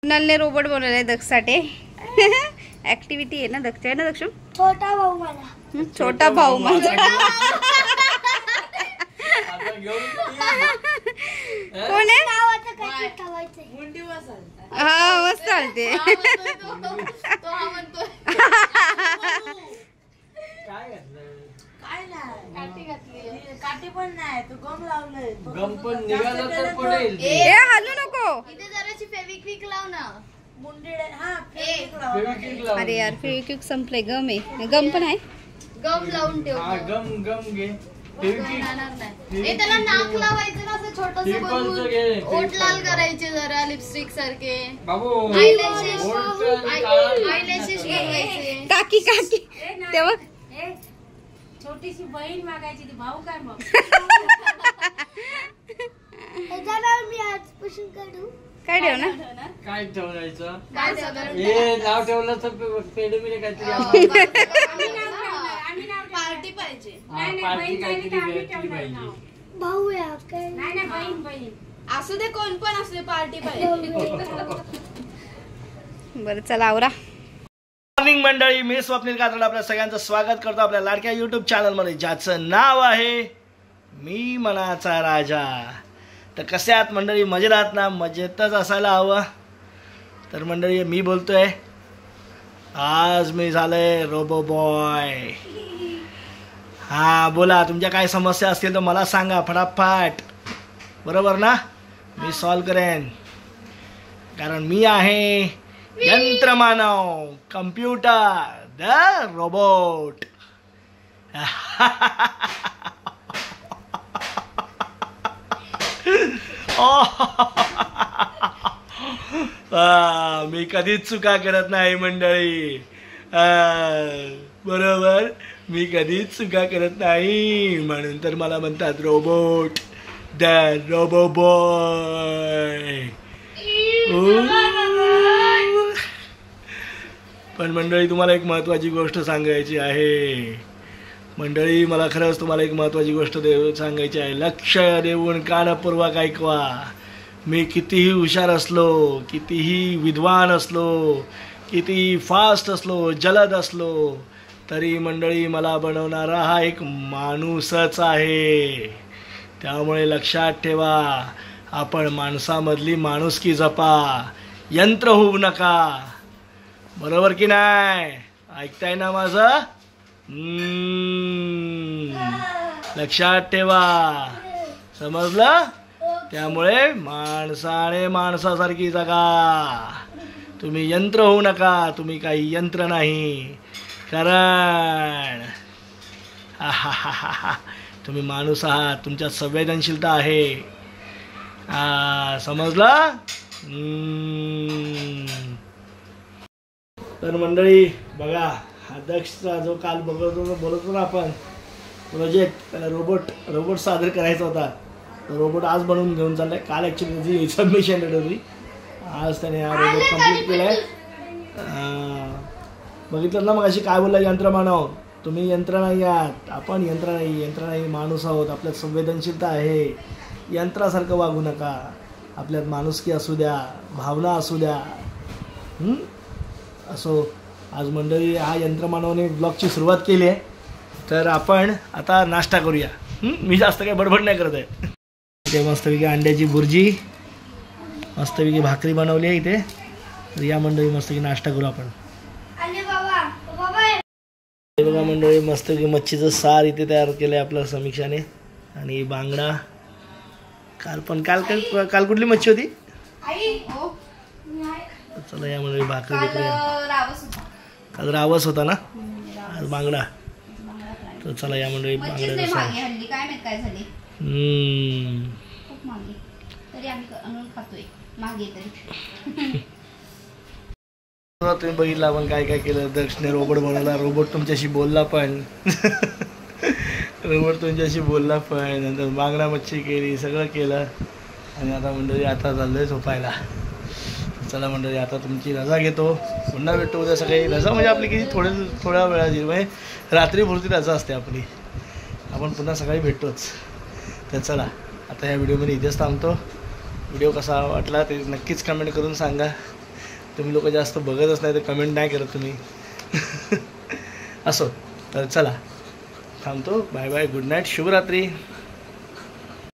कुणालने robot बनवलाय दक्षसाठी. Activity आहे ना दक्ष, आहे ना दक्ष? छोटा भाऊ मला. छोटा भाऊ माझा. कोण आहे? हा मस्त चालते. गम पण निघाला तर पडेल. हलू नको. इथे जराशी फेविक्विक लाव ना. अरे यार फेविक्विक संपले. गम आहे, गम पण आहे. गम लावून ठेव. हा गम घे. त्याला नाक लावायचं ना असं छोटस बनवून. ओठ लाल करायचे जरा लिपस्टिक सारखे. बाबू आयलॅशेस बनवायचे. काकी तेव्हा छोटीशी बहीण मागायची ती भाऊ काय मग. मी आजपासून काढू. काय ठेव ना? काय ठेवायचं? काय साधारण हे नाव ठेवलं तर पेढे मिळे काहीतरी. पार्टी पाहिजे. पार्टी काहीतरी पाहिजे. भाऊ या काय नाही बहीण असू दे, कोण पण असू दे, पार्टी पाहिजे. बरं चला आवरा. मॉर्निंग मंडळी, मी स्वप्नील कात्रड आपल्या सगळ्यांचं स्वागत करतो आपल्या लाडक्या यूट्यूब चॅनलमध्ये, ज्याचं नाव आहे मी मनाचा राजा. तर कसे आहात मंडळी? मजेत आहात ना? मजेतच असायला हवं. तर मंडळी मी बोलतोय, आज मी झालोय रोबो बॉय. हां बोला, तुमच्या काय समस्या असतील तर मला सांगा फटाफट, बरोबर ना? मी सॉल्व करेन, कारण मी आहे यंत्रमानव, कम्प्युटर, द रोबोट. मी कधीच चुका करत नाही मंडळी. बरोबर, मी कधीच चुका करत नाही, म्हणून तर मला म्हणतात रोबोट, द रोबो बॉय. पण मंडळी तुम्हाला एक महत्त्वाची गोष्ट सांगायची आहे. मंडळी मला खरंच तुम्हाला एक महत्त्वाची गोष्ट सांगायची आहे. लक्ष देऊन कानपूर्वक ऐकवा. मी कितीही हुशार असलो, कितीही विद्वान असलो, कितीही फास्ट असलो, जलद असलो, तरी मंडळी मला बनवणारा हा एक माणूसच आहे. त्यामुळे लक्षात ठेवा, आपण माणसामधली माणुसकी जपा, यंत्र होऊ नका. बरोबर की नाही? ऐकताय ना माझं? लक्षात ठेवा, समजलं? त्यामुळे माणसाने माणसासारखी जगा. तुम्ही यंत्र होऊ नका. तुम्ही काही यंत्र नाही, कारण तुम्ही माणूस आहात. तुमच्यात संवेदनशीलता आहे. समजलं? तर मंडळी बघा, हा दक्षचा जो काल बोलतो ना आपण प्रोजेक्ट, त्याला रोबोट सादर करायचा होता. तर रोबोट आज बनवून घेऊन चाललाय. काल ॲक्च्युली त्याची सबमिशन डेट होती. आज त्याने हा रोबोट कम्प्लीट केला आहे. बघितलं ना मग अशी काय बोलला, यंत्रमानव. तुम्ही यंत्र नाही आहात, आपण यंत्र नाही माणूस आहोत. आपल्यात संवेदनशीलता आहे. यंत्रासारखं वागू नका. आपल्यात माणुसकी असू द्या, भावना असू द्या. असो, आज मंडळी हा यंत्रमानवाने ब्लॉगची सुरुवात केली आहे. तर आपण आता नाश्ता करूया. मी जास्त काही बडबड नाही करत आहे. इथे मस्तपैकी अंड्याची भुर्जी, मस्तपैकी भाकरी बनवली आहे इथे. तर या मंडळी मस्तपैकी नाश्ता करू आपण. बघा मंडळी, मस्तपैकी मच्छीचं सार इथे तयार केलं आहे आपल्या समीक्षाने. आणि बांगडा. काल कुठली मच्छी होती? चला या मंडळी भाकरी देखूया. काल रावस होता ना, आज बांगडा. तर चला या मंडळी बांगड्याचं सार. तुम्ही बघितलं आपण काय काय केलं. दक्षने रोबोट बनवला. रोबोट तुमच्याशी बोलला पण. नंतर बांगडा मच्छी केली, सगळं केलं. आणि आता मंडळी आता चाललोय झोपायला. चला मंडळी, आता तुमची रजा घेतो. पुन्हा भेटतो उद्या सकाळी. रजा म्हणजे आपली किती थोड्या वेळाची, म्हणजे रात्रीपुरती रजा असते आपली. आपण पुन्हा सकाळी भेटतोच. तर चला आता ह्या व्हिडिओमध्ये इथेच थांबतो. व्हिडिओ कसा वाटला ते नक्कीच कमेंट करून सांगा. तुम्ही लोक जास्त बघतच नाही तर कमेंट नाही करत तुम्ही. असो तर चला थांबतो. बाय बाय, गुड नाईट, शुभरात्री.